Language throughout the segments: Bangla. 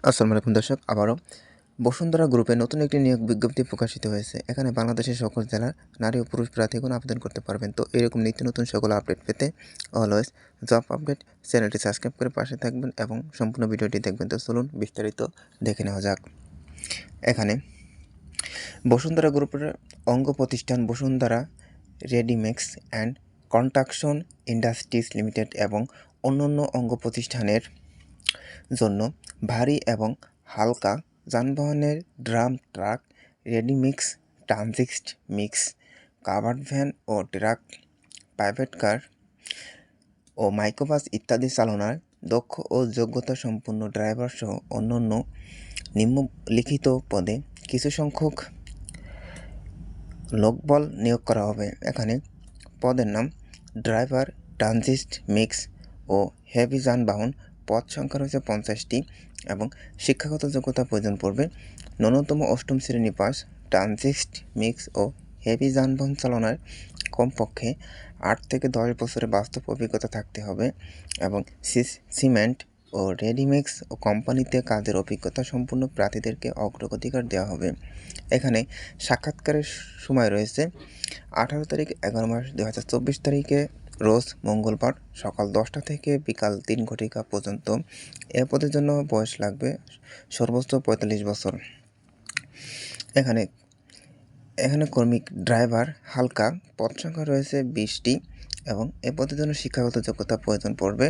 আসসালামু আলাইকুম দর্শক, আবারও বসুন্ধরা গ্রুপে নতুন একটি নিয়োগ বিজ্ঞপ্তি প্রকাশিত হয়েছে। এখানে বাংলাদেশের সকল জেলার নারী ও পুরুষ প্রার্থীগণ আবেদন করতে পারবেন। তো এরকম নিত্য নতুন সকল আপডেট পেতে অলওয়েজ জব আপডেট চ্যানেলটি সাবস্ক্রাইব করে পাশে থাকবেন এবং সম্পূর্ণ ভিডিওটি দেখবেন। তো চলুন বিস্তারিত দেখে নেওয়া যাক। এখানে বসুন্ধরা গ্রুপের অঙ্গ প্রতিষ্ঠান Bashundhara readymix and construction industries limited এবং অন্যান্য অঙ্গ প্রতিষ্ঠানের জন্য ভারী এবং হালকা যানবাহনের drum truck, readymix, transit mix, covered van ও ট্রাক, প্রাইভেট কার ও মাইক্রোবাস ইত্যাদি চালনার দক্ষ ও যোগ্যতা সম্পন্ন ড্রাইভার সহ অন্যান্য নিম্নলিখিত পদে কিছু সংখ্যক লোকবল নিয়োগ করা হবে। এখানে পদের নাম ড্রাইভার, ট্রানজিট মিক্স ও হেভি যানবাহন। পদ সংখ্যা রয়েছে 50টি এবং শিক্ষাগত যোগ্যতা প্রয়োজন পড়বে ন্যূনতম 8ম শ্রেণী পাস। ট্রানজিট মিক্স ও হেভি যানবাহন চালনার কমপক্ষে 8 থেকে 10 বছরের বাস্তব অভিজ্ঞতা থাকতে হবে এবং সিমেন্ট ও রেডিমিক্স ও কোম্পানিতে কাজের অভিজ্ঞতা সম্পন্ন প্রার্থীদেরকে অগ্রাধিকার দেওয়া হবে। এখানে সাক্ষাৎকারের সময় রয়েছে 18 তারিখ 11 মাস 2024 তারিখে রোজ মঙ্গলবার সকাল 10টা থেকে বিকাল 3 ঘটিকা পর্যন্ত। এ পদের জন্য বয়স লাগবে সর্বোচ্চ 45 বছর। এখানে কর্মী ড্রাইভার হালকা, পদ সংখ্যা রয়েছে 20টি এবং এ পদের জন্য শিক্ষাগত যোগ্যতা প্রয়োজন পড়বে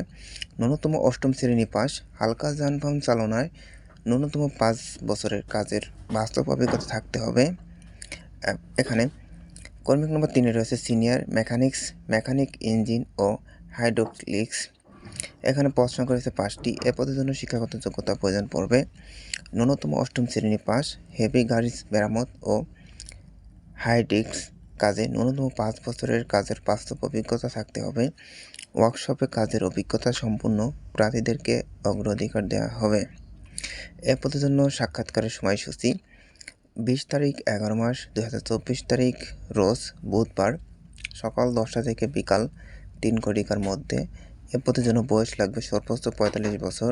ন্যূনতম 8ম শ্রেণী পাস। হালকা যানবাহন চালনায় ন্যূনতম 5 বছরের কাজের বাস্তব অভিজ্ঞতা থাকতে হবে। এখানে কর্মী নম্বর 3 রয়েছে সিনিয়র মেকানিক ইঞ্জিন ও হাইড্রোলিক্স। এখানে পদ সংখ্যা রয়েছে 5টি। এ পদের জন্য শিক্ষাগত যোগ্যতা প্রয়োজন পড়বে ন্যূনতম 8ম শ্রেণী পাস। হেভি গাড়ি মেরামত ও হাইড্রোলিক্স কাজে ন্যূনতম 5 বছরের কাজের বাস্তব অভিজ্ঞতা থাকতে হবে। ওয়ার্কশপে কাজের অভিজ্ঞতা সম্পন্ন প্রার্থীদেরকে অগ্রাধিকার দেওয়া হবে। এ পদের জন্য সাক্ষাৎকারের সময়সূচি 20 তারিখ 11 মাস 2024 তারিখ রোজ বুধবার সকাল 10টা থেকে বিকাল 3 ঘটিকার মধ্যে। এ পদের জন্য বয়স লাগবে সর্বোচ্চ 45 বছর।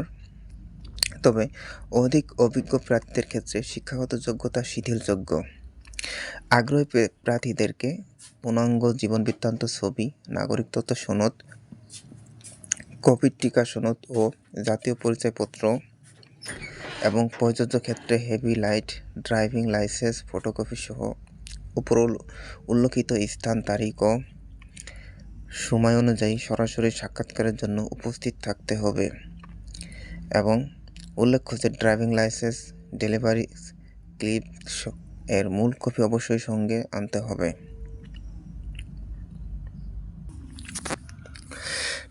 তবে অধিক অভিজ্ঞ প্রার্থীদের ক্ষেত্রে শিক্ষাগত যোগ্যতা শিথিলযোগ্য। আগ্রহী প্রার্থীদেরকে পূর্ণাঙ্গ জীবন বৃত্তান্ত ছবি, নাগরিকত্ব সনদ, কোভিড টিকা সনদ ও জাতীয় পরিচয়পত্র এবং প্রযোজ্য ক্ষেত্রে heavy light driving licence photocopy সহ উপর উল্লেখিত স্থান, তারিখ ও সময় অনুযায়ী সরাসরি সাক্ষাৎকারের জন্য উপস্থিত থাকতে হবে এবং উল্লেখ্য যে ড্রাইভিং লাইসেন্স ডেলিভারি ক্লিপ এর মূল কপি অবশ্যই সঙ্গে আনতে হবে।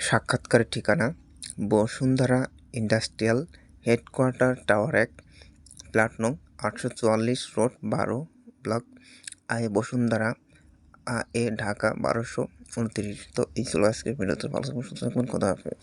সাক্ষাৎকারের ঠিকানা Bashundhara industrial headquarter, tower 1, plot নং 844 road 12 block I, Bashundhara Dhaka 1229। তো এই ছিল আজকের ভিডিওতে। ভালো থাকবেন, সুস্থ থাকবেন, খোদা হাফেজ।